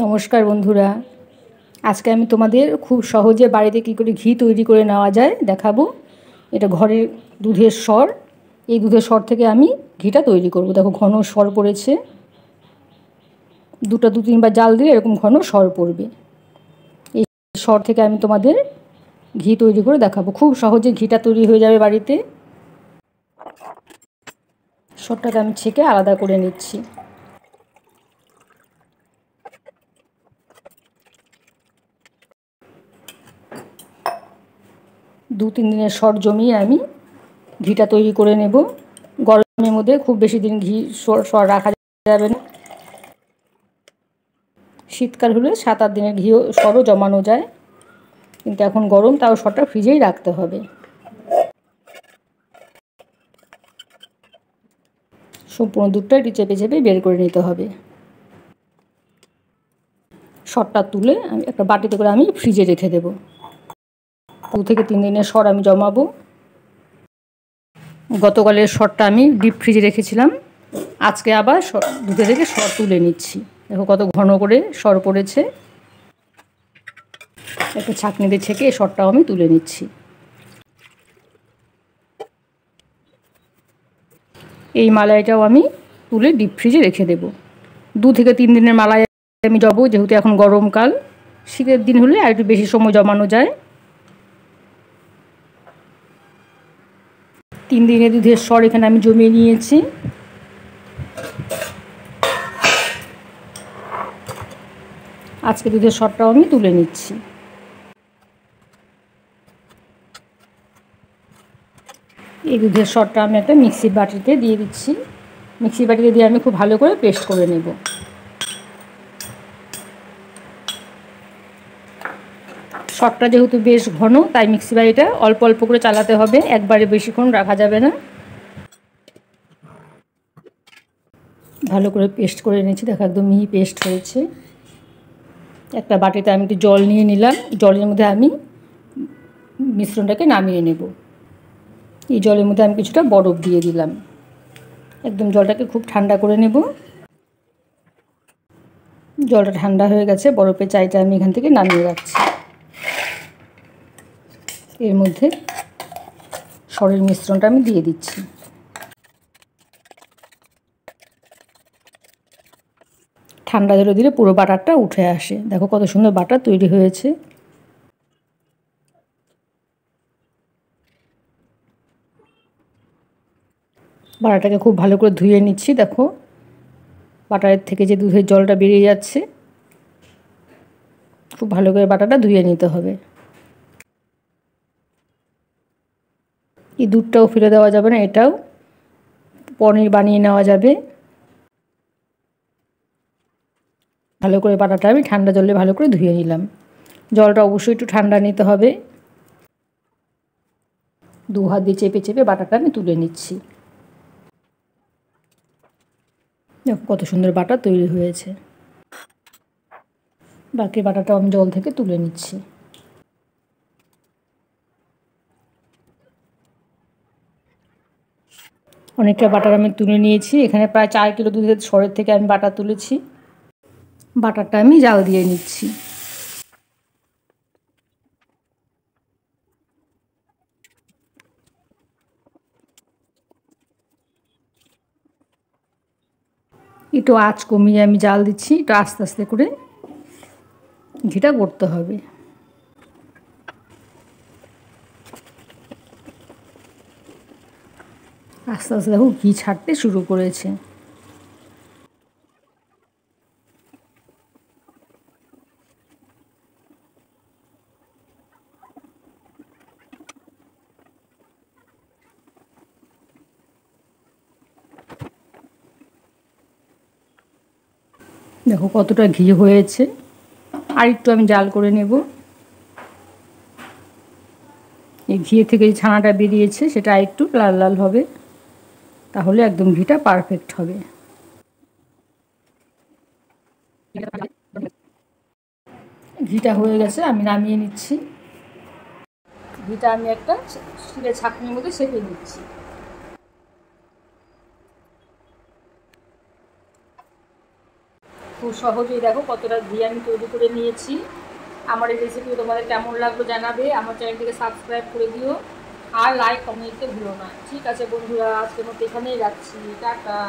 নমস্কার বন্ধুরা, আজকে আমি তোমাদের খুব সহজে বাড়িতে কী করে ঘি তৈরি করে নেওয়া যায় দেখাবো। এটা ঘরের দুধের সর, এই দুধের সর থেকে আমি ঘিটা তৈরি করব। দেখো ঘন সর পড়েছে, দু তিনবার জাল দিয়ে এরকম ঘন সর পড়বে। এই সর থেকে আমি তোমাদের ঘি তৈরি করে দেখাবো। খুব সহজে ঘিটা তৈরি হয়ে যাবে বাড়িতে। সরটাকে আমি ছেঁকে আলাদা করে নিচ্ছি। দু তিন দিনের সর জমিয়ে আমি ঘিটা তৈরি করে নেব। গরমের মধ্যে খুব বেশি দিন ঘি সর রাখা যাবে না। শীতকাল হলে 7-8 দিনের সরও জমানো যায়, কিন্তু এখন গরম, তাও সরটা ফ্রিজেই রাখতে হবে। সম্পূর্ণ দুধটা একটু চেপে চেপে বের করে নিতে হবে। সরটা তুলে আমি একটা বাটিতে করে আমি ফ্রিজে রেখে দেব। 2 থেকে 3 দিনের সর আমি জমাবো। গতকালের সরটা আমি ডিপ ফ্রিজে রেখেছিলাম, আজকে আবার দুধে থেকে সর তুলে নিচ্ছি। দেখো কত ঘন করে সর পড়েছে। একটা ছাঁকনিতে ছেঁকে এই সরটাও আমি তুলে নিচ্ছি। এই মালাইটাও আমি তুলে ডিপ ফ্রিজে রেখে দেব। 2 থেকে 3 দিনের মালাই আমি জমাবো, যেহেতু এখন গরমকাল। শীতের দিন হলে আর একটু বেশি সময় জমানো যায়। 3 দিনের দুধের সর এখানে আমি জমিয়ে নিয়েছি। আজকে দুধের সরটাও আমি তুলে নিচ্ছি। এই দুধের সরটা আমি একটা মিক্সির বাটিতে দিয়ে দিচ্ছি। মিক্সির বাটিতে দিয়ে আমি খুব ভালো করে পেস্ট করে নেব। সরটা যেহেতু বেশ ঘন, তাই মিক্সি বাটিটা অল্প অল্প করে চালাতে হবে, একবারে বেশিক্ষণ রাখা যাবে না। ভালো করে পেস্ট করে নিয়েছি, দেখো একদম মিহি পেস্ট হয়েছে। একটা বাটিতে আমি একটু জল নিয়ে নিলাম, জলের মধ্যে আমি মিশ্রণটাকে নামিয়ে নেব। এই জলের মধ্যে আমি কিছুটা বরফ দিয়ে দিলাম। একদম জলটাকে খুব ঠান্ডা করে নেব। জলটা ঠান্ডা হয়ে গেছে, বরফের চাইটা আমি এখান থেকে নামিয়ে রাখছি। এর মধ্যে সরের মিশ্রণটা আমি দিয়ে দিচ্ছি। ঠান্ডা জলে দিলে পুরো বাটারটা উঠে আসে। দেখো কত সুন্দর বাটার তৈরি হয়েছে। বাটারটাকে খুব ভালো করে ধুয়ে নিচ্ছি। দেখো বাটারের থেকে যে দুধের জলটা বেরিয়ে যাচ্ছে, খুব ভালো করে বাটারটা ধুয়ে নিতে হবে। এই দুধটাও ফেলে দেওয়া যাবে না, এটাও পনির বানিয়ে নেওয়া যাবে। ভালো করে বাটারটা আমি ঠান্ডা জলে ভালো করে ধুয়ে নিলাম। জলটা অবশ্যই একটু ঠান্ডা নিতে হবে। 2 হাত দিয়ে চেপে চেপে বাটারটা আমি তুলে নিচ্ছি। দেখো কত সুন্দর বাটার তৈরি হয়েছে। বাকি বাটারটা আমি জল থেকে তুলে নিচ্ছি। অনেকটা বাটার আমি তুলে নিয়েছি। এখানে প্রায় 4 কিলো দুধের সরের থেকে আমি বাটার তুলেছি। বাটারটা আমি জাল দিয়ে নিচ্ছি। একটু আঁচ কমিয়ে আমি জাল দিচ্ছি। একটু আস্তে আস্তে করে ঘিটা করতে হবে। আস্তে আস্তে দেখো ঘি ছাড়তে শুরু করেছে। দেখো কতটা ঘি হয়েছে। আর একটু আমি জাল করে নেব। এই ঘি থেকে যে ছানাটা বেরিয়েছে সেটা একটু লাল লাল হবে, তাহলে একদম ঘিটা পারফেক্ট হবে। ঘিটা হয়ে গেছে, আমি নামিয়ে নিচ্ছি। ঘিটা আমি একটা স্টিলের ছাঁকনির মধ্যে সেঁকে নিচ্ছি। খুব সহজেই দেখো কতটা ঘি আমি তৈরি করে নিয়েছি। আমার এই রেসিপি তোমাদের কেমন লাগলো জানাবে, আমার চ্যানেলটিকে সাবস্ক্রাইব করে দিও, আর লাইক কমেন্ট দিতে ভুলো না। ঠিক আছে বন্ধুরা, আজকের মতো এখানেই রাখছি, টাটা।